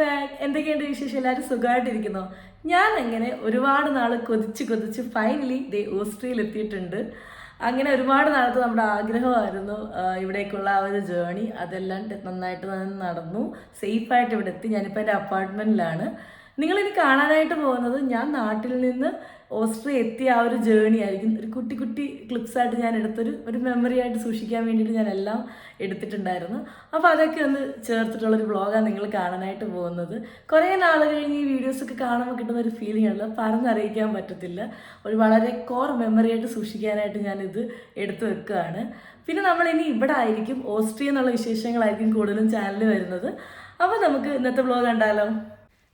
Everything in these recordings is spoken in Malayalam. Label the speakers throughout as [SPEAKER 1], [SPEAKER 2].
[SPEAKER 1] ബാക്ക്. എന്തൊക്കെയുണ്ട് വിശേഷം? എല്ലാവരും സുഖമായിട്ടിരിക്കുന്നോ? ഞാൻ അങ്ങനെ ഒരുപാട് നാൾ കൊതിച്ച് ഫൈനലി ഓസ്ട്രിയയിൽ എത്തിയിട്ടുണ്ട്. അങ്ങനെ ഒരുപാട് നാളത്തെ നമ്മുടെ ആഗ്രഹമായിരുന്നു ഇവിടേക്കുള്ള ആ ഒരു ജേണി. അതെല്ലാം നന്നായിട്ട് നടന്നു. സേഫായിട്ട് ഇവിടെ എത്തി. ഞാനിപ്പോൾ എൻ്റെ അപ്പാർട്ട്മെൻറ്റിലാണ്. നിങ്ങളിനി കാണാനായിട്ട് പോകുന്നത് ഞാൻ നാട്ടിൽ നിന്ന് ഓസ്ട്രിയ എത്തിയ ആ ഒരു ജേണി ആയിരിക്കും. ഒരു കുട്ടി കുട്ടി ക്ലിപ്സായിട്ട് ഞാൻ ഒരു മെമ്മറി ആയിട്ട് സൂക്ഷിക്കാൻ വേണ്ടിയിട്ട് ഞാൻ എല്ലാം എടുത്തിട്ടുണ്ടായിരുന്നു. അപ്പോൾ അതൊക്കെ ഒന്ന് ചേർത്തിട്ടുള്ളൊരു വ്ളോഗാണ് നിങ്ങൾ കാണാനായിട്ട് പോകുന്നത്. കുറേ നാൾ കഴിഞ്ഞ് ഈ വീഡിയോസൊക്കെ കാണുമ്പോൾ കിട്ടുന്ന ഒരു ഫീലിംഗ് ഉള്ളത് പറഞ്ഞറിയിക്കാൻ പറ്റത്തില്ല. ഒരു വളരെ കോർ മെമ്മറി ആയിട്ട് സൂക്ഷിക്കാനായിട്ട് ഞാനിത് എടുത്തു വെക്കുകയാണ്. പിന്നെ നമ്മളിനി ഇവിടെ ആയിരിക്കും, ഓസ്ട്രിയ എന്നുള്ള വിശേഷങ്ങളായിരിക്കും കൂടുതലും ചാനലിൽ വരുന്നത്. അപ്പോൾ നമുക്ക് ഇന്നത്തെ വ്ളോഗ് കണ്ടാലോ?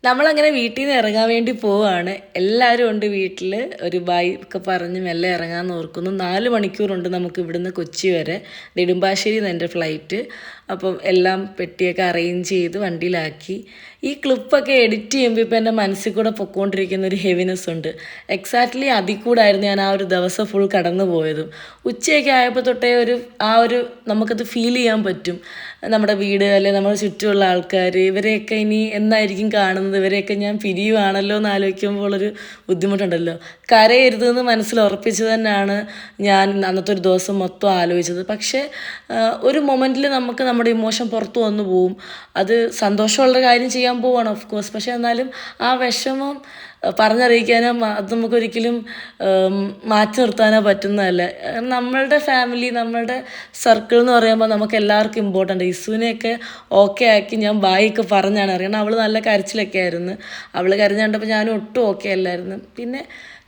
[SPEAKER 1] നമ്മളങ്ങനെ വീട്ടിൽ നിന്ന് ഇറങ്ങാൻ വേണ്ടി പോവാണ്. എല്ലാവരും ഉണ്ട് വീട്ടിൽ. ഒരു ബൈ ഒക്കെ പറഞ്ഞ് മെല്ലെ ഇറങ്ങാമെന്ന് ഓർക്കുന്നു. 4 മണിക്കൂറുണ്ട് നമുക്ക് ഇവിടുന്ന് കൊച്ചി വരെ. നെടുമ്പാശ്ശേരി നിന്ന് എൻ്റെ ഫ്ലൈറ്റ്. അപ്പം എല്ലാം പെട്ടിയൊക്കെ അറേഞ്ച് ചെയ്ത് വണ്ടിയിലാക്കി. ഈ ക്ലിപ്പൊക്കെ എഡിറ്റ് ചെയ്യുമ്പോൾ ഇപ്പോൾ എൻ്റെ മനസ്സിൽ കൂടെ പൊയ്ക്കൊണ്ടിരിക്കുന്ന ഒരു ഹെവിനെസ് ഉണ്ട്. എക്സാക്ട്ലി അതിൽ കൂടായിരുന്നു ഞാൻ ആ ഒരു ദിവസം ഫുൾ കടന്നു പോയതും. ഉച്ചയൊക്കെ ആയപ്പോൾ തൊട്ടേ നമുക്കത് ഫീൽ ചെയ്യാൻ പറ്റും. നമ്മുടെ വീട് അല്ലെങ്കിൽ നമ്മുടെ ചുറ്റുമുള്ള ആൾക്കാർ, ഇവരെയൊക്കെ ഇനി എന്നായിരിക്കും കാണുന്നത്, ഇവരെയൊക്കെ ഞാൻ പിരിയുവാണല്ലോ എന്ന് ആലോചിക്കുമ്പോൾ ഒരു ബുദ്ധിമുട്ടുണ്ടല്ലോ. കരയരുതെന്ന് മനസ്സിൽ ഉറപ്പിച്ച് തന്നെയാണ് ഞാൻ അന്നത്തെ ഒരു ദിവസം മൊത്തം ആലോചിച്ചത്. പക്ഷേ ഒരു മൊമെൻറ്റിൽ നമുക്ക് നമ്മുടെ ഇമോഷൻ പുറത്തു വന്നു പോവും. അത് സന്തോഷമുള്ള കാര്യം ചെയ്യാൻ പോവാണ് ഓഫ് കോഴ്സ്. പക്ഷേ എന്നാലും ആ വിഷമം പറഞ്ഞറിയിക്കാനോ അത് നമുക്കൊരിക്കലും മാറ്റി നിർത്താനോ പറ്റുന്നതല്ല. നമ്മളുടെ ഫാമിലി, നമ്മളുടെ സർക്കിൾ എന്ന് പറയുമ്പോൾ നമുക്ക് എല്ലാവർക്കും ഇമ്പോർട്ടൻ്റ്. ഇസുവിനെയൊക്കെ ഓക്കെ ആക്കി ഞാൻ ബായിയൊക്കെ പറഞ്ഞാണ് അറിയണം. അവൾ നല്ല കരച്ചിലൊക്കെ ആയിരുന്നു. അവൾ കരഞ്ഞു കണ്ടപ്പോൾ ഞാനും ഒട്ടും ഓക്കെ അല്ലായിരുന്നു. പിന്നെ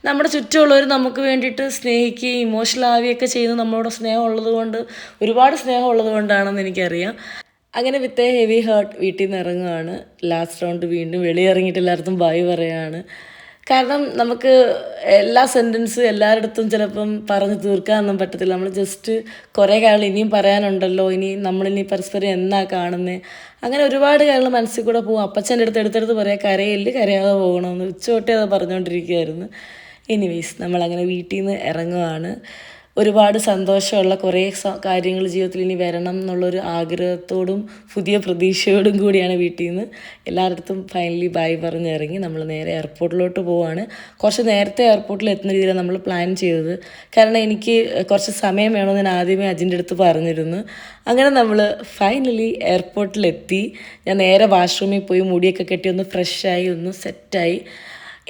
[SPEAKER 1] നമ്മുടെ ചുറ്റുമുള്ളവർ നമുക്ക് വേണ്ടിയിട്ട് സ്നേഹിക്കുകയും ഇമോഷണൽ ആവുകയൊക്കെ ചെയ്യുന്നത് നമ്മളോട് സ്നേഹം ഉള്ളത് കൊണ്ട്, ഒരുപാട് സ്നേഹം ഉള്ളത് കൊണ്ടാണെന്ന് എനിക്കറിയാം. അങ്ങനെ വിത്ത് എ ഹെവി ഹേർട്ട് വീട്ടിൽ നിന്ന് ഇറങ്ങുകയാണ്. ലാസ്റ്റ് റൗണ്ട് വീണ്ടും വെളിയിറങ്ങിയിട്ട് എല്ലായിടത്തും ബായ് പറയുകയാണ്. കാരണം നമുക്ക് എല്ലാ സെൻറ്റൻസും എല്ലായിടത്തും ചിലപ്പം പറഞ്ഞു തീർക്കാനൊന്നും പറ്റത്തില്ല. നമ്മൾ ജസ്റ്റ് കുറേ കാര്യങ്ങൾ ഇനിയും പറയാനുണ്ടല്ലോ, നമ്മളിനി പരസ്പരം എന്നാ കാണുന്നത്, അങ്ങനെ ഒരുപാട് കാര്യങ്ങൾ മനസ്സിൽ കൂടെ പോകും. അപ്പച്ചൻ്റെ എടുത്തെടുത്ത് പറയാം, കരയില്ല കരയാതെ പോകണമെന്ന് ഉച്ചതൊട്ടേ അത് പറഞ്ഞുകൊണ്ടിരിക്കുകയായിരുന്നു. എനിവേയ്സ് നമ്മളങ്ങനെ വീട്ടിൽ നിന്ന് ഇറങ്ങുകയാണ്. ഒരുപാട് സന്തോഷമുള്ള കുറേ കാര്യങ്ങൾ ജീവിതത്തിൽ ഇനി വരണം എന്നുള്ളൊരു ആഗ്രഹത്തോടും പുതിയ പ്രതീക്ഷയോടും കൂടിയാണ് വീട്ടിൽ നിന്ന് എല്ലായിടത്തും ഫൈനലി ബൈ പറഞ്ഞിറങ്ങി. നമ്മൾ നേരെ എയർപോർട്ടിലോട്ട് പോവുകയാണ്. കുറച്ച് നേരത്തെ എയർപോർട്ടിൽ എത്തുന്ന രീതിയിലാണ് നമ്മൾ പ്ലാൻ ചെയ്തത്. കാരണം എനിക്ക് കുറച്ച് സമയം വേണമെന്ന് ഞാൻ ആദ്യമേ അജിൻ്റെ അടുത്ത് പറഞ്ഞിരുന്നു. അങ്ങനെ നമ്മൾ ഫൈനലി എയർപോർട്ടിലെത്തി. ഞാൻ നേരെ വാഷ്റൂമിൽ പോയി മുടിയൊക്കെ കെട്ടി ഒന്ന് ഫ്രഷായി ഒന്ന് സെറ്റായി.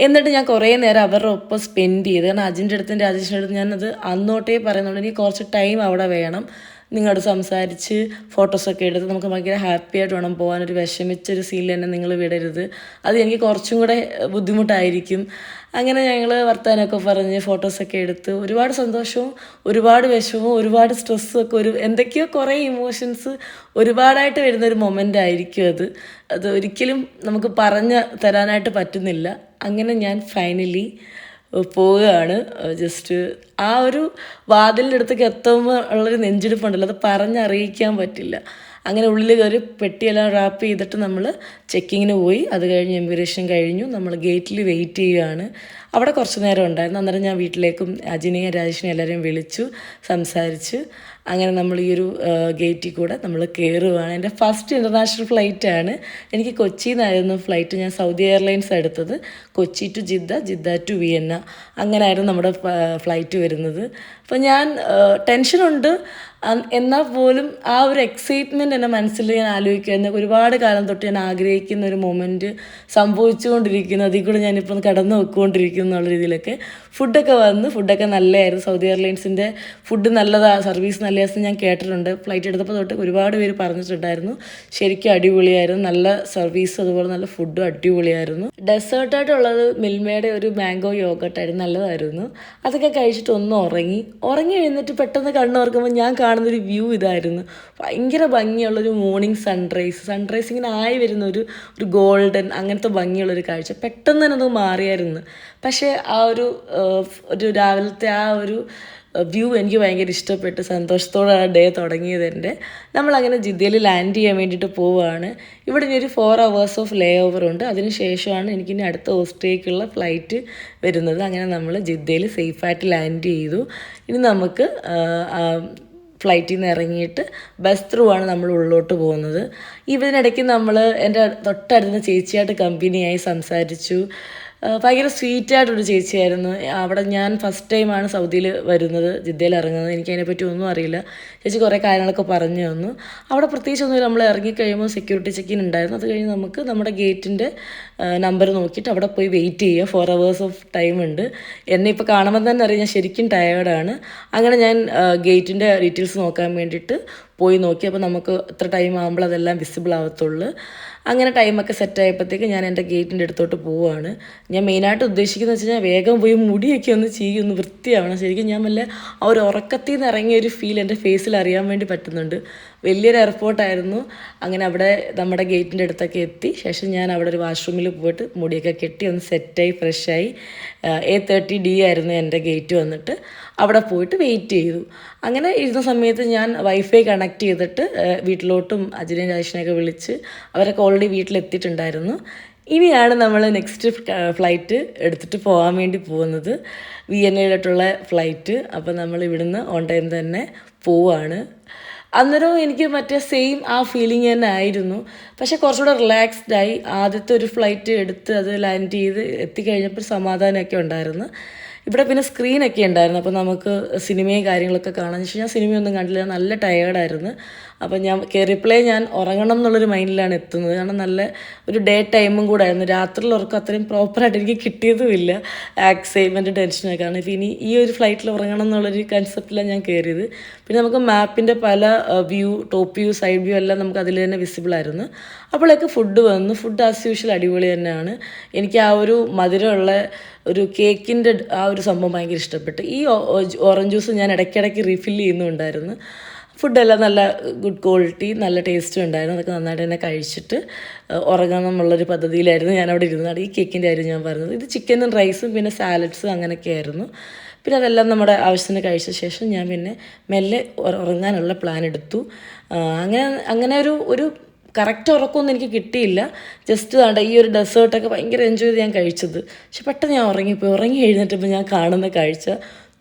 [SPEAKER 1] എന്നിട്ട് ഞാൻ കുറേ നേരം അവരുടെ ഒപ്പം സ്പെൻഡ് ചെയ്ത്. കാരണം അജിൻ്റെ അടുത്തും രാജേഷിൻ്റെ അടുത്ത് ഞാനത് അന്നോട്ടേ പറയുന്നുണ്ട്, എനിക്ക് കുറച്ച് ടൈം അവിടെ വേണം, നിങ്ങളോട് സംസാരിച്ച് ഫോട്ടോസൊക്കെ എടുത്ത് നമുക്ക് ഭയങ്കര ഹാപ്പി ആയിട്ട് വേണം പോകാൻ. ഒരു വിഷമിച്ചൊരു സീനിൽ തന്നെ നിങ്ങൾ വിടരുത്, അത് എനിക്ക് കുറച്ചും കൂടെ ബുദ്ധിമുട്ടായിരിക്കും. അങ്ങനെ ഞങ്ങൾ വർത്തമാനമൊക്കെ പറഞ്ഞ് ഫോട്ടോസൊക്കെ എടുത്ത് ഒരുപാട് സന്തോഷവും ഒരുപാട് വിഷമവും ഒരുപാട് സ്ട്രെസ്സും ഒക്കെ എന്തൊക്കെയോ കുറേ ഇമോഷൻസ് ഒരുപാടായിട്ട് വരുന്നൊരു മൊമെൻ്റ് ആയിരിക്കും അത് ഒരിക്കലും നമുക്ക് പറഞ്ഞു തരാനായിട്ട് പറ്റുന്നില്ല. അങ്ങനെ ഞാൻ ഫൈനലി പോവുകയാണ്. ജസ്റ്റ് ആ ഒരു വാതിലിൻ്റെ അടുത്തേക്ക് എത്തുമ്പോൾ ഉള്ളൊരു നെഞ്ചെടുപ്പുണ്ടല്ലോ, അത് പറഞ്ഞറിയിക്കാൻ പറ്റില്ല. അങ്ങനെ ഉള്ളിൽ കയറി പെട്ടിയെല്ലാം റാപ്പ് ചെയ്തിട്ട് നമ്മൾ ചെക്കിങ്ങിന് പോയി. അത് കഴിഞ്ഞ് ഇമിഗ്രേഷൻ കഴിഞ്ഞു. നമ്മൾ ഗേറ്റിൽ വെയിറ്റ് ചെയ്യുകയാണ്. അവിടെ കുറച്ച് നേരം ഉണ്ടായിരുന്നു. അന്നേരം ഞാൻ വീട്ടിലേക്കും അജിനെയും രാജേഷിനെയും എല്ലാവരെയും വിളിച്ചു സംസാരിച്ച് അങ്ങനെ നമ്മൾ ഈ ഒരു ഗേറ്റിൽ കൂടെ നമ്മൾ കയറുകയാണ്. എൻ്റെ ഫസ്റ്റ് ഇൻ്റർനാഷണൽ ഫ്ലൈറ്റാണ്. എനിക്ക് കൊച്ചിയിൽ നിന്നായിരുന്നു ഫ്ലൈറ്റ്. ഞാൻ സൗദി എയർലൈൻസ് എടുത്തത്. Kochi to Jeddah to Vienna, അങ്ങനെയായിരുന്നു നമ്മുടെ ഫ്ലൈറ്റ് വരുന്നത്. അപ്പോൾ ഞാൻ ടെൻഷനുണ്ട്, എന്നാൽ പോലും ആ ഒരു എക്സൈറ്റ്മെൻറ്റ് എൻ്റെ മനസ്സിൽ ഞാൻ ആലോചിക്കുമായിരുന്നു. ഒരുപാട് കാലം തൊട്ട് ഞാൻ ആഗ്രഹിക്കുന്ന ഒരു മൊമെൻറ്റ് സംഭവിച്ചുകൊണ്ടിരിക്കുന്നു. അതിൽ കൂടെ ഞാനിപ്പം കടന്നു വെക്കൊണ്ടിരിക്കുന്നു എന്നുള്ള രീതിയിലൊക്കെ. ഫുഡൊക്കെ നല്ലതായിരുന്നു. സൗദി എയർലൈൻസിൻ്റെ ഫുഡ് നല്ലതാണ്, സർവീസ് നല്ലതാണെന്ന് ഞാൻ കേട്ടിട്ടുണ്ട്. ഫ്ലൈറ്റ് എടുത്തപ്പോൾ തൊട്ട് ഒരുപാട് പേര് പറഞ്ഞിട്ടുണ്ടായിരുന്നു. ശരിക്കും അടിപൊളിയായിരുന്നു, നല്ല സർവീസ്, അതുപോലെ നല്ല ഫുഡും അടിപൊളിയായിരുന്നു. ഡെസേർട്ടായിട്ടുള്ളത് മിൽമയുടെ ഒരു മാംഗോ യോഗട്ടായിരുന്നു, നല്ലതായിരുന്നു. അതൊക്കെ കഴിച്ചിട്ട് ഒന്ന് ഉറങ്ങി എഴുന്നിട്ട് പെട്ടെന്ന് കണ്ണുറക്കുമ്പോൾ ഞാൻ കാണുന്നൊരു വ്യൂ ഇതായിരുന്നു. ഭയങ്കര ഭംഗിയുള്ളൊരു മോർണിംഗ് സൺറൈസ് ഇങ്ങനെ ആയി വരുന്ന ഒരു ഗോൾഡൻ അങ്ങനത്തെ ഭംഗിയുള്ളൊരു കാഴ്ച. പെട്ടെന്ന് തന്നെ അത് മാറിയായിരുന്നു. പക്ഷേ ആ ഒരു രാവിലത്തെ ആ ഒരു വ്യൂ എനിക്ക് ഭയങ്കര ഇഷ്ടപ്പെട്ട് സന്തോഷത്തോടെയാണ് ഡേ തുടങ്ങിയത്. നമ്മളങ്ങനെ ജിദ്ദയിൽ ലാൻഡ് ചെയ്യാൻ വേണ്ടിയിട്ട് പോവുകയാണ്. ഇവിടെ ഇനി ഒരു 4 hours ഓഫ് ലേ ഓവർ ഉണ്ട്. അതിന് ശേഷമാണ് എനിക്കിനി അടുത്ത ഓസ്ട്രിയക്കുള്ള ഫ്ലൈറ്റ് വരുന്നത്. അങ്ങനെ നമ്മൾ ജിദ്ദയിൽ സേഫായിട്ട് ലാൻഡ് ചെയ്തു. ഇനി നമുക്ക് ഫ്ലൈറ്റിൽ നിന്ന് ഇറങ്ങിയിട്ട് ബസ് ത്രൂ ആണ് നമ്മൾ ഉള്ളിലോട്ട് പോകുന്നത്. ഇതിനിടയ്ക്ക് നമ്മൾ എൻ്റെ തൊട്ടടുത്ത് ചേച്ചിയായിട്ട് കമ്പനിയായി സംസാരിച്ചു. ഭയങ്കര സ്വീറ്റായിട്ടൊരു ചേച്ചിയായിരുന്നു. അവിടെ ഞാൻ ഫസ്റ്റ് ടൈമാണ് സൗദിയിൽ വരുന്നത്, ജിദ്ദയിൽ ഇറങ്ങുന്നത്. എനിക്ക് അതിനെപ്പറ്റി ഒന്നും അറിയില്ല. ചേച്ചി കുറേ കാര്യങ്ങളൊക്കെ പറഞ്ഞു തന്നു. അവിടെ പ്രത്യേകിച്ചൊന്നുമില്ല, നമ്മൾ ഇറങ്ങിക്കഴിയുമ്പോൾ സെക്യൂരിറ്റി ചെക്കിൻ ഉണ്ടായിരുന്നു. അത് കഴിഞ്ഞ് നമുക്ക് നമ്മുടെ ഗേറ്റിൻ്റെ നമ്പർ നോക്കിയിട്ട് അവിടെ പോയി വെയിറ്റ് ചെയ്യുക. 4 hours ഓഫ് ടൈം ഉണ്ട്. എന്നെ ഇപ്പോൾ കാണുമ്പോൾ തന്നെ അറിയാം ഞാൻ ശരിക്കും ടയേർഡാണ്. അങ്ങനെ ഞാൻ ഗേറ്റിൻ്റെ ഡീറ്റെയിൽസ് നോക്കാൻ വേണ്ടിയിട്ട് പോയി നോക്കി. അപ്പോൾ നമുക്ക് എത്ര ടൈം ആകുമ്പോൾ അതെല്ലാം വിസിബിൾ ആവത്തുള്ളൂ. അങ്ങനെ ടൈമൊക്കെ സെറ്റായപ്പോഴത്തേക്ക് ഞാൻ എൻ്റെ ഗേറ്റിൻ്റെ അടുത്തോട്ട് പോവുകയാണ്. ഞാൻ മെയിനായിട്ട് ഉദ്ദേശിക്കുന്നത് വെച്ച് കഴിഞ്ഞാൽ വേഗം പോയി മുടിയൊക്കെ ഒന്ന് ഒന്ന് വൃത്തിയാവണം. ശരിക്കും ഞാൻ വല്ല ആ ഒരു ഉറക്കത്തിൽ നിന്ന് ഇറങ്ങിയ ഒരു ഫീൽ എൻ്റെ ഫേസിൽ അറിയാൻ വേണ്ടി പറ്റുന്നുണ്ട്. വലിയൊരു എയർപോർട്ടായിരുന്നു. അങ്ങനെ അവിടെ നമ്മുടെ ഗേറ്റിൻ്റെ അടുത്തൊക്കെ എത്തി ശേഷം ഞാൻ അവിടെ ഒരു വാഷ്റൂമിൽ പോയിട്ട് മുടിയൊക്കെ കെട്ടി ഒന്ന് സെറ്റായി ഫ്രഷായി. A30D ആയിരുന്നു എൻ്റെ ഗേറ്റ് വന്നിട്ട്. അവിടെ പോയിട്ട് വെയിറ്റ് ചെയ്തു. അങ്ങനെ ഇരുന്ന സമയത്ത് ഞാൻ വൈഫൈ കണക്ട് ചെയ്തിട്ട് വീട്ടിലോട്ടും അജിനെയും രാജേഷിനെയൊക്കെ വിളിച്ച് അവരൊക്കെ ഓൾറെഡി വീട്ടിലെത്തിയിട്ടുണ്ടായിരുന്നു. ഇനിയാണ് നമ്മൾ നെക്സ്റ്റ് ഫ്ലൈറ്റ് എടുത്തിട്ട് പോകാൻ വേണ്ടി പോകുന്നത്, വിയന്നയിലോട്ടുള്ള ഫ്ലൈറ്റ്. അപ്പോൾ നമ്മൾ ഇവിടുന്ന് ഓൺ ടൈം തന്നെ പോവാണ്. അന്നേരം എനിക്ക് മറ്റേ സെയിം ആ ഫീലിംഗ് തന്നെ ആയിരുന്നു. പക്ഷേ കുറച്ചുകൂടെ റിലാക്സ്ഡായി. ആദ്യത്തെ ഒരു ഫ്ലൈറ്റ് എടുത്ത് അത് ലാൻഡ് ചെയ്ത് എത്തിക്കഴിഞ്ഞപ്പോൾ സമാധാനമൊക്കെ ഉണ്ടായിരുന്നു. ഇവിടെ പിന്നെ സ്ക്രീനൊക്കെ ഉണ്ടായിരുന്നു. അപ്പോൾ നമുക്ക് സിനിമയും കാര്യങ്ങളൊക്കെ കാണാൻ വെച്ചാൽ ഞാൻ സിനിമയൊന്നും കണ്ടില്ല, നല്ല ടയേർഡായിരുന്നു. അപ്പോൾ ഞാൻ കയറിയപ്പോഴേ ഞാൻ ഉറങ്ങണം എന്നുള്ളൊരു മൈൻഡിലാണ് എത്തുന്നത്. കാരണം നല്ല ഒരു ഡേ ടൈമും കൂടെ ആയിരുന്നു. രാത്രിയിൽ ഉറക്കം അത്രയും പ്രോപ്പറായിട്ട് എനിക്ക് കിട്ടിയതുമില്ല. എക്സൈറ്റ്മെൻറ്റ് ടെൻഷനൊക്കെ ആണ്. ഇപ്പോൾ ഇനി ഈ ഒരു ഫ്ലൈറ്റിൽ ഉറങ്ങണം എന്നുള്ളൊരു കൺസെപ്റ്റിലാണ് ഞാൻ കയറിയത്. പിന്നെ നമുക്ക് മാപ്പിൻ്റെ പല view, top view, side view എല്ലാം നമുക്ക് അതിൽ തന്നെ വിസിബിളായിരുന്നു. അപ്പോഴേക്ക് ഫുഡ് വന്നു. ഫുഡ് ആസ് യൂഷ്വൽ അടിപൊളി തന്നെയാണ്. എനിക്ക് ആ ഒരു മധുരമുള്ള ഒരു കേക്കിൻ്റെ ആ ഒരു സംഭവം ഭയങ്കര ഇഷ്ടപ്പെട്ടു. ഈ ഓറഞ്ച് ജ്യൂസ് ഞാൻ ഇടയ്ക്കിടയ്ക്ക് റീഫിൽ ചെയ്യുന്നുണ്ടായിരുന്നു. ഫുഡെല്ലാം നല്ല ഗുഡ് ക്വാളിറ്റി, നല്ല ടേസ്റ്റും ഉണ്ടായിരുന്നു. അതൊക്കെ നന്നായിട്ട് തന്നെ കഴിച്ചിട്ട് ഉറങ്ങണം എന്നുള്ളൊരു പദ്ധതിയിലായിരുന്നു ഞാനവിടെ ഇരുന്നതാണ്. ഈ കേക്കിൻ്റെ കാര്യം ഞാൻ പറഞ്ഞത്. ഇത് ചിക്കനും റൈസും പിന്നെ സാലഡ്സും അങ്ങനെയൊക്കെ ആയിരുന്നു. പിന്നെ അതെല്ലാം നമ്മുടെ ആവശ്യത്തിന് കഴിച്ച ശേഷം ഞാൻ പിന്നെ മെല്ലെ ഉറങ്ങാനുള്ള പ്ലാൻ എടുത്തു. അങ്ങനെ ഒരു കറക്റ്റ് ഉറക്കമൊന്നും എനിക്ക് കിട്ടിയില്ല. ജസ്റ്റ് വേണ്ട ഈ ഒരു ഡെസേർട്ടൊക്കെ ഭയങ്കര എൻജോയ് ചെയ്ത് ഞാൻ കഴിച്ചത്. പക്ഷെ പെട്ടെന്ന് ഞാൻ ഉറങ്ങി എഴുന്നേറ്റപ്പോൾ ഞാൻ കാണുന്ന കാഴ്ച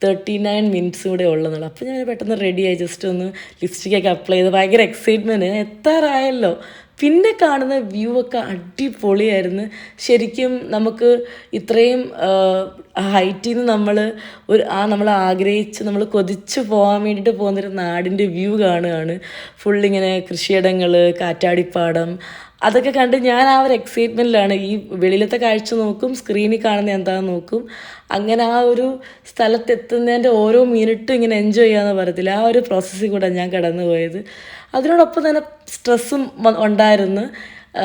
[SPEAKER 1] 39 മിനിറ്റ്സ് കൂടെ ഉള്ളതെന്നുള്ളു. അപ്പോൾ ഞാൻ പെട്ടെന്ന് റെഡിയായി, ജസ്റ്റ് ഒന്ന് ലിപ്സ്റ്റിക്കൊക്കെ അപ്ലൈ ചെയ്ത് ഭയങ്കര എക്സൈറ്റ്മെൻറ്റ്. എത്താറായല്ലോ. പിന്നെ കാണുന്ന വ്യൂ ഒക്കെ അടിപൊളിയായിരുന്നു. ശരിക്കും നമുക്ക് ഇത്രയും ഹൈറ്റിൽ നിന്ന് നമ്മൾ ആഗ്രഹിച്ച് നമ്മൾ കൊതിച്ച് പോകാൻ വേണ്ടിയിട്ട് പോകുന്നൊരു നാടിൻ്റെ വ്യൂ കാണുകയാണ്. ഫുള്ളിങ്ങനെ കൃഷിയിടങ്ങൾ, കാറ്റാടിപ്പാടം, അതൊക്കെ കണ്ട് ഞാൻ ആ ഒരു എക്സൈറ്റ്മെൻറ്റിലാണ്. ഈ വെളിയിലത്തെ കാഴ്ച നോക്കും, സ്ക്രീനിൽ കാണുന്ന എന്താണെന്ന് നോക്കും. അങ്ങനെ ആ ഒരു സ്ഥലത്തെത്തുന്നതിൻ്റെ ഓരോ മിനിറ്റും ഇങ്ങനെ എൻജോയ് ചെയ്യാമെന്ന് പറയത്തില്ല, ആ ഒരു പ്രോസസ്സിൽ കൂടെ ഞാൻ കടന്നു പോയത്. അതിനോടൊപ്പം തന്നെ സ്ട്രെസ്സും ഉണ്ടായിരുന്നു.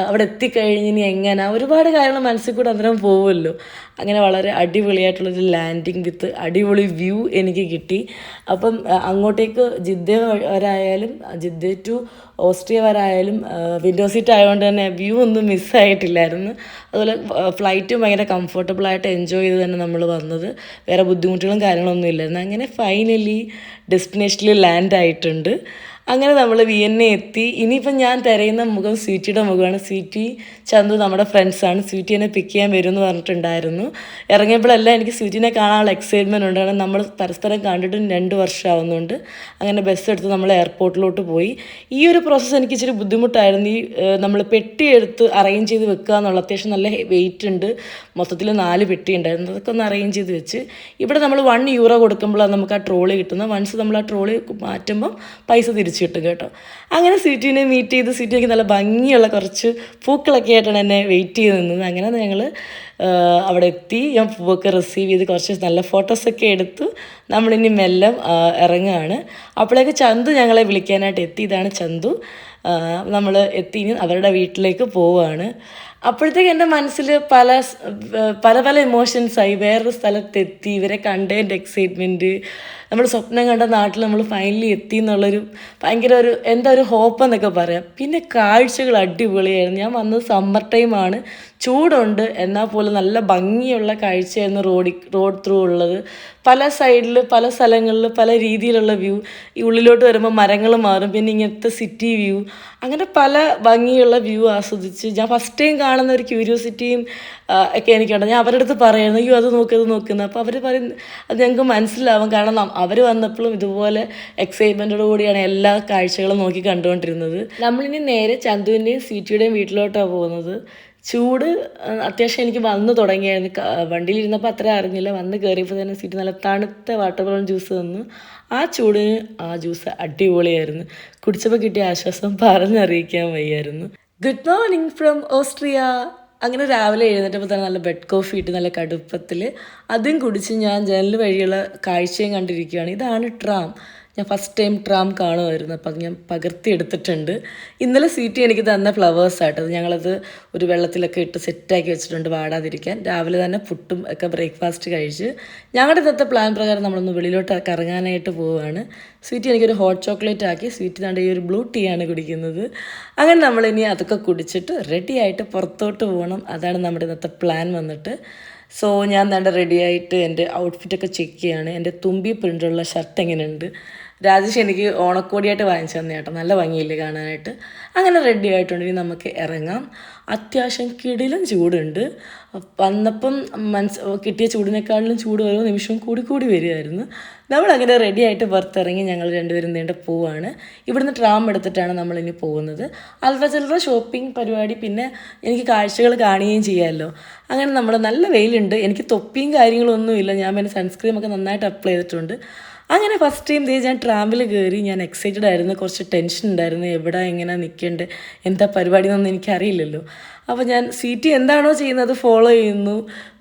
[SPEAKER 1] അവിടെ എത്തിക്കഴിഞ്ഞ് ഇനി എങ്ങനെ ഒരുപാട് കാര്യങ്ങൾ മനസ്സിൽ കൂടെ അന്നേരം പോകുമല്ലോ. അങ്ങനെ വളരെ അടിപൊളിയായിട്ടുള്ളൊരു ലാൻഡിങ് വിത്ത് അടിപൊളി വ്യൂ എനിക്ക് കിട്ടി. അപ്പം അങ്ങോട്ടേക്ക് ജിദ്ദ വരായാലും ജിദ്ദ ടു ഓസ്ട്രിയ വരായാലും വിൻഡോ സീറ്റ് ആയതുകൊണ്ട് തന്നെ വ്യൂ ഒന്നും മിസ്സായിട്ടില്ലായിരുന്നു. അതുപോലെ ഫ്ലൈറ്റും ഭയങ്കര കംഫർട്ടബിളായിട്ട് എൻജോയ് ചെയ്ത് തന്നെ നമ്മൾ വന്നത്. വേറെ ബുദ്ധിമുട്ടുകളും കാര്യങ്ങളൊന്നും ഇല്ലായിരുന്നു. അങ്ങനെ ഫൈനലി ഡെസ്റ്റിനേഷനിൽ ലാൻഡ് ആയിട്ടുണ്ട്. അങ്ങനെ നമ്മൾ വിയന്ന എത്തി. ഇനിയിപ്പം ഞാൻ തിരയുന്ന മുഖം സ്വീറ്റിയുടെ മുഖമാണ്. സ്വീറ്റി, ചന്തു നമ്മുടെ ഫ്രണ്ട്സാണ്. സ്വീറ്റി എന്നെ പിക്ക് ചെയ്യാൻ വരും എന്ന് പറഞ്ഞിട്ടുണ്ടായിരുന്നു. ഇറങ്ങിയപ്പോഴെല്ലാം എനിക്ക് സ്വീറ്റിനെ കാണാനുള്ള എക്സൈറ്റ്മെൻറ്റ് ഉണ്ട്. കാരണം നമ്മൾ പരസ്പരം കണ്ടിട്ടും 2 വർഷം ആവുന്നുണ്ട്. അങ്ങനെ ബസ് എടുത്ത് നമ്മൾ എയർപോർട്ടിലോട്ട് പോയി. ഈ ഒരു പ്രോസസ്സ് എനിക്ക് ഇച്ചിരി ബുദ്ധിമുട്ടായിരുന്നു. നമ്മൾ പെട്ടി എടുത്ത് അറേഞ്ച് ചെയ്ത് വെക്കുക എന്നുള്ള, അത്യാവശ്യം നല്ല വെയിറ്റ് ഉണ്ട്. മൊത്തത്തിൽ 4 പെട്ടി ഉണ്ടായിരുന്നു. അതൊക്കെ ഒന്ന് അറേഞ്ച് ചെയ്ത് വെച്ച് ഇവിടെ നമ്മൾ €1 കൊടുക്കുമ്പോഴാണ് നമുക്ക് ആ ട്രോളി കിട്ടുന്നത്. വൺസ് നമ്മൾ ആ ട്രോളി മാറ്റുമ്പം പൈസ തിരിച്ചു കിട്ടും കേട്ടോ. അങ്ങനെ സ്വീറ്റിനെ മീറ്റ് ചെയ്ത് സ്വീറ്റിലേക്ക് നല്ല ഭംഗിയുള്ള കുറച്ച് പൂക്കളൊക്കെ ആയിട്ടാണ് എന്നെ വെയിറ്റ് ചെയ്ത് നിന്നത്. അങ്ങനെ ഞങ്ങൾ അവിടെ എത്തി. ഞാൻ പൂവൊക്കെ റിസീവ് ചെയ്ത് കുറച്ച് നല്ല ഫോട്ടോസൊക്കെ എടുത്തു. നമ്മളിനി മെല്ലെ ഇറങ്ങുകയാണ്. അപ്പോഴേക്ക് ചന്തു ഞങ്ങളെ വിളിക്കാനായിട്ട് എത്തി. ഇതാണ് ചന്തു. നമ്മൾ എത്തി, ഇനി അവരുടെ വീട്ടിലേക്ക് പോവുകയാണ്. അപ്പോഴത്തേക്ക് എൻ്റെ മനസ്സിൽ പല ഇമോഷൻസായി. വേറൊരു സ്ഥലത്തെത്തി, ഇവരെ കണ്ടതിൻ്റെ എക്സൈറ്റ്മെൻറ്റ്, നമ്മൾ സ്വപ്നം കണ്ട നാട്ടിൽ നമ്മൾ ഫൈനലി എത്തി എന്നുള്ളൊരു ഭയങ്കര ഒരു ഹോപ്പ് എന്നൊക്കെ പറയാം. പിന്നെ കാഴ്ചകൾ അടിപൊളിയായിരുന്നു. ഞാൻ വന്നത് സമ്മർ ടൈമാണ്, ചൂടുണ്ട്, എന്നാൽ പോലും നല്ല ഭംഗിയുള്ള കാഴ്ചയായിരുന്നു റോഡ് ത്രൂ ഉള്ളത്. പല സൈഡിൽ പല സ്ഥലങ്ങളിൽ പല രീതിയിലുള്ള വ്യൂ. ഈ ഉള്ളിലോട്ട് വരുമ്പോൾ മരങ്ങൾ മാറും, പിന്നെ ഇങ്ങനത്തെ സിറ്റി വ്യൂ, അങ്ങനെ പല ഭംഗിയുള്ള വ്യൂ ആസ്വദിച്ച് ഞാൻ ഫസ്റ്റ് ടൈം കാണുന്ന ഒരു ക്യൂരിയോസിറ്റിയും ഒക്കെ എനിക്കുണ്ട്. ഞാൻ അവരുടെ അടുത്ത് പറയുന്നു, അയ്യോ അത് നോക്കുന്നത്. അപ്പോൾ അവർ പറയും അത് ഞങ്ങൾക്ക് മനസ്സിലാവും, കാരണം അവർ വന്നപ്പോഴും ഇതുപോലെ എക്സൈറ്റ്മെൻറ്റോടു കൂടിയാണ് എല്ലാ കാഴ്ചകളും നോക്കി കണ്ടുകൊണ്ടിരുന്നത്. നമ്മളിനി നേരെ ചന്തുവിൻ്റെയും സ്വീറ്റിയുടെയും വീട്ടിലോട്ടാണ് പോകുന്നത്. ചൂട് അത്യാവശ്യം എനിക്ക് വന്നു തുടങ്ങിയായിരുന്നു. വണ്ടിയിലിരുന്നപ്പോൾ അത്ര അറിഞ്ഞില്ല, വന്ന് കയറിയപ്പോൾ തന്നെ സ്വീറ്റ് നല്ല തണുത്ത വാട്ടർമെലൺ ജ്യൂസ് തന്നു. ആ ചൂടിന് ആ ജ്യൂസ് അടിപൊളിയായിരുന്നു. കുടിച്ചപ്പോൾ കിട്ടിയ ആശ്വാസം പറഞ്ഞറിയിക്കാൻ വയ്യായിരുന്നു. Good morning from Austria. അങ്ങനെ രാവിലെ എഴുന്നേറ്റപ്പോൾ തന്നെ നല്ല ബെഡ് കോഫി ഇട്ട് നല്ല കടുപ്പത്തിൽ അതും കുടിച്ച് ഞാൻ ജനൽ വഴിയുള്ള കാഴ്ചയും കണ്ടിരിക്കുകയാണ്. ഇതാണ് ട്രാം. ഞാൻ ഫസ്റ്റ് ടൈം ട്രാം കാണുമായിരുന്നു, അപ്പം അത് ഞാൻ പകർത്തിയെടുത്തിട്ടുണ്ട്. ഇന്നലെ സ്വീറ്റി എനിക്ക് തന്ന ഫ്ലവേഴ്സായിട്ടത്. ഞങ്ങളത് ഒരു വെള്ളത്തിലൊക്കെ ഇട്ട് സെറ്റാക്കി വെച്ചിട്ടുണ്ട് വാടാതിരിക്കാൻ. രാവിലെ തന്നെ പുട്ടും ഒക്കെ ബ്രേക്ക്ഫാസ്റ്റ് കഴിച്ച് ഞങ്ങളുടെ ഇന്നത്തെ പ്ലാൻ പ്രകാരം നമ്മളൊന്ന് വെളിയിലോട്ട് കറങ്ങാനായിട്ട് പോവുകയാണ്. സ്വീറ്റി എനിക്കൊരു ഹോട്ട് ചോക്ലേറ്റ് ആക്കി, സ്വീറ്റി താണ്ട് ഈ ഒരു ബ്ലൂ ടീ ആണ് കുടിക്കുന്നത്. അങ്ങനെ നമ്മളിനി അതൊക്കെ കുടിച്ചിട്ട് റെഡി ആയിട്ട് പുറത്തോട്ട് പോകണം. അതാണ് നമ്മുടെ ഇന്നത്തെ പ്ലാൻ വന്നിട്ട്. സോ ഞാൻ നല്ല റെഡിയായിട്ട് എൻ്റെ ഔട്ട്ഫിറ്റൊക്കെ ചെക്ക് ചെയ്യാണ്. എൻ്റെ തുമ്പി പ്രിൻ്റുള്ള ഷർട്ട് എങ്ങനെയുണ്ട്. രാജേഷ് എനിക്ക് ഓണക്കോടിയായിട്ട് വാങ്ങിച്ചു തന്നെ കേട്ടോ, നല്ല ഭംഗിയില്ലേ കാണാനായിട്ട്. അങ്ങനെ റെഡി ആയിട്ടുണ്ടെങ്കിൽ നമുക്ക് ഇറങ്ങാം. അത്യാവശ്യം കിടിലും ചൂടുണ്ട്. വന്നപ്പം കിട്ടിയ ചൂടിനേക്കാളിലും ചൂട് ഓരോ നിമിഷവും കൂടി വരികയായിരുന്നു. നമ്മളങ്ങനെ റെഡി ആയിട്ട് പുറത്തിറങ്ങി ഞങ്ങൾ രണ്ടുപേരും നീണ്ട പോവാണ്. ഇവിടുന്ന് ട്രാം എടുത്തിട്ടാണ് നമ്മളിനി പോകുന്നത്. അൽവ ചില്ലറ ഷോപ്പിംഗ് പരിപാടി, പിന്നെ എനിക്ക് കാഴ്ചകൾ കാണുകയും ചെയ്യാമല്ലോ. അങ്ങനെ നമ്മൾ നല്ല വെയിലുണ്ട്. എനിക്ക് തൊപ്പിയും കാര്യങ്ങളൊന്നുമില്ല. ഞാൻ പിന്നെ സൺസ്ക്രീമൊക്കെ നന്നായിട്ട് അപ്ലൈ ചെയ്തിട്ടുണ്ട്. അങ്ങനെ ഫസ്റ്റ് ടൈം ഞാൻ ട്രാമ്പിൽ കയറി. ഞാൻ എക്സൈറ്റഡ് ആയിരുന്നു, കുറച്ച് ടെൻഷൻ ഉണ്ടായിരുന്നു. എവിടെ എങ്ങനെ നിൽക്കേണ്ടത്, എന്താ പരിപാടി എന്നൊന്നും എനിക്കറിയില്ലല്ലോ. അപ്പോൾ ഞാൻ സീറ്റ് എന്താണോ ചെയ്യുന്നത് ഫോളോ ചെയ്യുന്നു.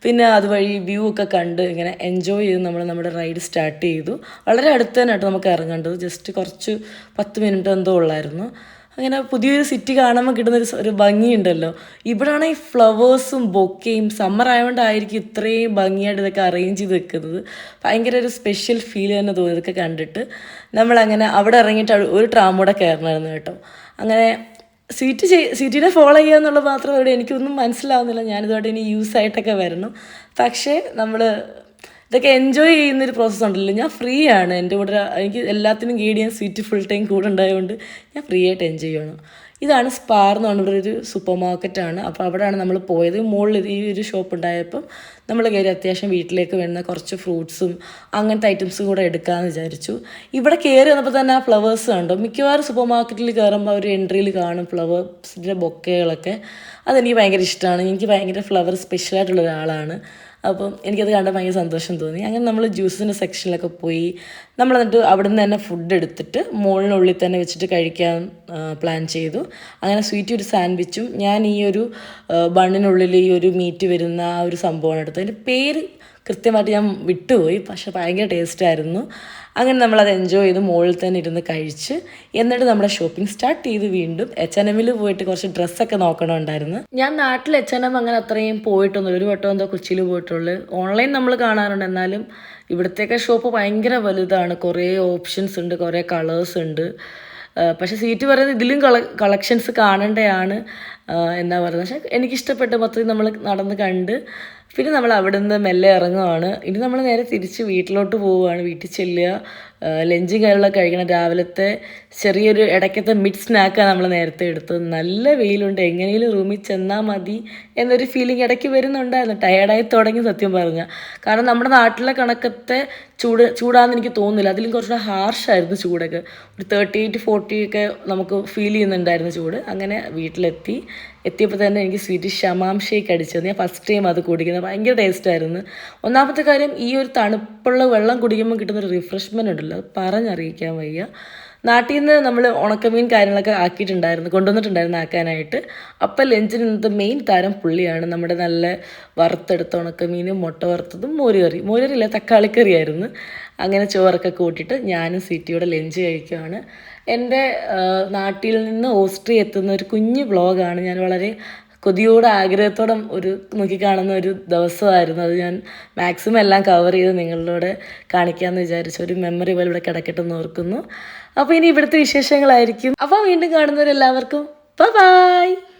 [SPEAKER 1] പിന്നെ അതുവഴി വ്യൂ ഒക്കെ കണ്ട് ഇങ്ങനെ എൻജോയ് ചെയ്ത് നമ്മുടെ റൈഡ് സ്റ്റാർട്ട് ചെയ്തു. വളരെ അടുത്ത് തന്നെ കേട്ടോ നമുക്ക് ഇറങ്ങേണ്ടത്. ജസ്റ്റ് കുറച്ച് 10 മിനിറ്റ് എന്തോ ഉള്ളായിരുന്നു. അങ്ങനെ പുതിയൊരു സിറ്റി കാണുമ്പോൾ കിട്ടുന്നൊരു ഭംഗിയുണ്ടല്ലോ. ഇവിടെയാണ് ഈ ഫ്ലവേഴ്സും ബൊക്കയും സമ്മർ ആയതുകൊണ്ടായിരിക്കും ഇത്രയും ഭംഗിയായിട്ട് ഇതൊക്കെ അറേഞ്ച് ചെയ്ത് വെക്കുന്നത്. ഭയങ്കര ഒരു സ്പെഷ്യൽ ഫീൽ തന്നെ തോന്നി ഇതൊക്കെ കണ്ടിട്ട്. നമ്മളങ്ങനെ അവിടെ ഇറങ്ങിയിട്ട് ഒരു ട്രാം കൂടെ കയറണമായിരുന്നു കേട്ടോ. അങ്ങനെ സിറ്റിനെ ഫോളോ ചെയ്യുക എന്നുള്ളത് മാത്രം ഇവിടെ എനിക്കൊന്നും മനസ്സിലാവുന്നില്ല. ഞാനിതുമായിട്ട് ഇനി യൂസ് ആയിട്ടൊക്കെ വരണം. പക്ഷേ നമ്മൾ ഇതൊക്കെ എൻജോയ് ചെയ്യുന്നൊരു പ്രോസസ്സ് ഉണ്ടല്ലോ. ഞാൻ ഫ്രീ ആണ്, എൻ്റെ കൂടെ എനിക്ക് എല്ലാത്തിനും ഗൈഡ് ചെയ്യാൻ സ്വീറ്റ് ഫുൾ ടൈം കൂടെ ഉണ്ടായതുകൊണ്ട് ഞാൻ ഫ്രീ ആയിട്ട് എൻജോയ് ചെയ്യണം. ഇതാണ് സ്പാർ എന്ന് പറഞ്ഞ ഒരു സൂപ്പർ മാർക്കറ്റാണ്. അപ്പോൾ അവിടെയാണ് നമ്മൾ പോയത്. മുകളിൽ ഈ ഒരു ഷോപ്പ് ഉണ്ടായപ്പം നമ്മൾ കയറി അത്യാവശ്യം വീട്ടിലേക്ക് വേണ്ടുന്ന കുറച്ച് ഫ്രൂട്ട്സും അങ്ങനത്തെ ഐറ്റംസും കൂടെ എടുക്കാമെന്ന് വിചാരിച്ചു. ഇവിടെ കയറി വന്നപ്പോൾ തന്നെ ആ ഫ്ലവേഴ്സ് കണ്ടു. മിക്കവാറും സൂപ്പർ മാർക്കറ്റിൽ കയറുമ്പോൾ ഒരു എൻട്രിയിൽ കാണും ഫ്ലവേഴ്സിൻ്റെ ബൊക്കകളൊക്കെ. അതെനിക്ക് ഭയങ്കര ഇഷ്ടമാണ്. എനിക്ക് ഭയങ്കര ഫ്ലവർ സ്പെഷ്യലായിട്ടുള്ള ഒരാളാണ്. അപ്പം എനിക്കത് കണ്ടാൽ ഭയങ്കര സന്തോഷം തോന്നി. അങ്ങനെ നമ്മൾ ജ്യൂസിൻ്റെ സെക്ഷനിലൊക്കെ പോയി. നമ്മൾ എന്നിട്ട് അവിടെ നിന്ന് തന്നെ ഫുഡ് എടുത്തിട്ട് മുകളിനുള്ളിൽ തന്നെ വെച്ചിട്ട് കഴിക്കാൻ പ്ലാൻ ചെയ്തു. അങ്ങനെ സ്വീറ്റ് ഒരു സാൻഡ്വിച്ചും ഞാൻ ഈ ഒരു ബണ്ണിനുള്ളിൽ ഈ ഒരു മീറ്റ് വരുന്ന ആ ഒരു സംഭവമാണ് എടുത്തത്. അതിൻ്റെ പേര് കൃത്യമായിട്ട് ഞാൻ വിട്ടുപോയി, പക്ഷേ ഭയങ്കര ടേസ്റ്റായിരുന്നു. അങ്ങനെ നമ്മളത് എൻജോയ് ചെയ്ത് മുകളിൽ തന്നെ ഇരുന്ന് കഴിച്ച് എന്നിട്ട് നമ്മുടെ ഷോപ്പിംഗ് സ്റ്റാർട്ട് ചെയ്ത് വീണ്ടും H&Mൽ പോയിട്ട് കുറച്ച് ഡ്രസ്സൊക്കെ നോക്കണമുണ്ടായിരുന്നു. ഞാൻ നാട്ടിൽ H&M അങ്ങനെ അത്രയും പോയിട്ടൊന്നുമില്ല. ഒരു വട്ടം എന്തോ കൊച്ചിയിൽ പോയിട്ടുള്ളൂ. ഓൺലൈൻ നമ്മൾ കാണാറുണ്ട്, എന്നാലും ഇവിടത്തേക്ക് ഷോപ്പ് ഭയങ്കര വലുതാണ്. കുറേ ഓപ്ഷൻസ് ഉണ്ട്, കുറേ കളേഴ്സ് ഉണ്ട്. പക്ഷേ സീറ്റ് പറയുന്നത് ഇതിലും കളക്ഷൻസ് കാണേണ്ടതാണ് എന്നാ പറയുന്നത്. പക്ഷേ എനിക്കിഷ്ടപ്പെട്ട മൊത്തത്തിൽ നമ്മൾ നടന്ന് കണ്ട് പിന്നെ നമ്മൾ അവിടെ നിന്ന് മെല്ലെ ഇറങ്ങുവാണ്. ഇനി നമ്മൾ നേരെ തിരിച്ച് വീട്ടിലോട്ട് പോവുകയാണ്. വീട്ടിൽ ചെല്ലുക, ലഞ്ചും കാര്യങ്ങളൊക്കെ കഴിക്കണം. രാവിലത്തെ ചെറിയൊരു ഇടയ്ക്കത്തെ മിഡ് സ്നാക്കാണ് നമ്മൾ നേരത്തെ എടുത്തത്. നല്ല വെയിലുണ്ട്, എങ്ങനെയും റൂമിൽ ചെന്നാൽ മതി എന്നൊരു ഫീലിംഗ് ഇടയ്ക്ക് വരുന്നുണ്ടായിരുന്നു. ടയേർഡായി തുടങ്ങി സത്യം പറഞ്ഞാൽ. കാരണം നമ്മുടെ നാട്ടിലെ കണക്കത്തെ ചൂടാണെന്ന് എനിക്ക് തോന്നുന്നില്ല. അതിലും കുറച്ചുകൂടെ ഹാർഷായിരുന്നു ചൂടൊക്കെ. ഒരു 38-40 ഒക്കെ നമുക്ക് ഫീൽ ചെയ്യുന്നുണ്ടായിരുന്നു ചൂട്. അങ്ങനെ എത്തിയപ്പോൾ തന്നെ എനിക്ക് സ്വീറ്റ് ഷമാം ഷേക്ക് അടിച്ചത്. ഞാൻ ഫസ്റ്റ് ടൈം അത് കുടിക്കുന്നത്. ഭയങ്കര ടേസ്റ്റായിരുന്നു. ഒന്നാമത്തെ കാര്യം, ഈ ഒരു തണുപ്പുള്ള വെള്ളം കുടിക്കുമ്പോൾ കിട്ടുന്നൊരു റിഫ്രഷ്മെൻ്റ് ഉണ്ടല്ലോ, അത് പറഞ്ഞറിയിക്കാൻ വയ്യ. നാട്ടിൽ നിന്ന് നമ്മൾ ഉണക്കമീൻ കാര്യങ്ങളൊക്കെ കൊണ്ടുവന്നിട്ടുണ്ടായിരുന്നു ആക്കാനായിട്ട്. അപ്പം ലഞ്ചിന് ഇന്നത്തെ മെയിൻ താരം പുള്ളിയാണ്. നമ്മുടെ നല്ല വറുത്തെടുത്ത ഉണക്കമീനും മുട്ട വറുത്തതും മോരുകറിയില്ല തക്കാളിക്കറിയായിരുന്നു. അങ്ങനെ ചോറൊക്കെ കൂട്ടിയിട്ട് ഞാനും സ്വീറ്റിയോടെ ലഞ്ച് കഴിക്കുകയാണ്. എൻ്റെ നാട്ടിൽ നിന്ന് ഓസ്ട്രിയ എത്തുന്ന ഒരു കുഞ്ഞു വ്ളോഗാണ്. ഞാൻ വളരെ കൊതിയോടെ ആഗ്രഹത്തോടെ നോക്കിക്കാണുന്ന ഒരു ദിവസമായിരുന്നു. അത് ഞാൻ മാക്സിമം എല്ലാം കവർ ചെയ്ത് നിങ്ങളിലൂടെ കാണിക്കാമെന്ന് വിചാരിച്ചു. ഒരു മെമ്മറി പോലെ ഇവിടെ കിടക്കട്ടെ എന്ന് ഓർക്കുന്നു. അപ്പോൾ ഇനി ഇവിടുത്തെ വിശേഷങ്ങളായിരിക്കും. അപ്പോൾ വീണ്ടും കാണുന്നവരെല്ലാവർക്കും ബൈ.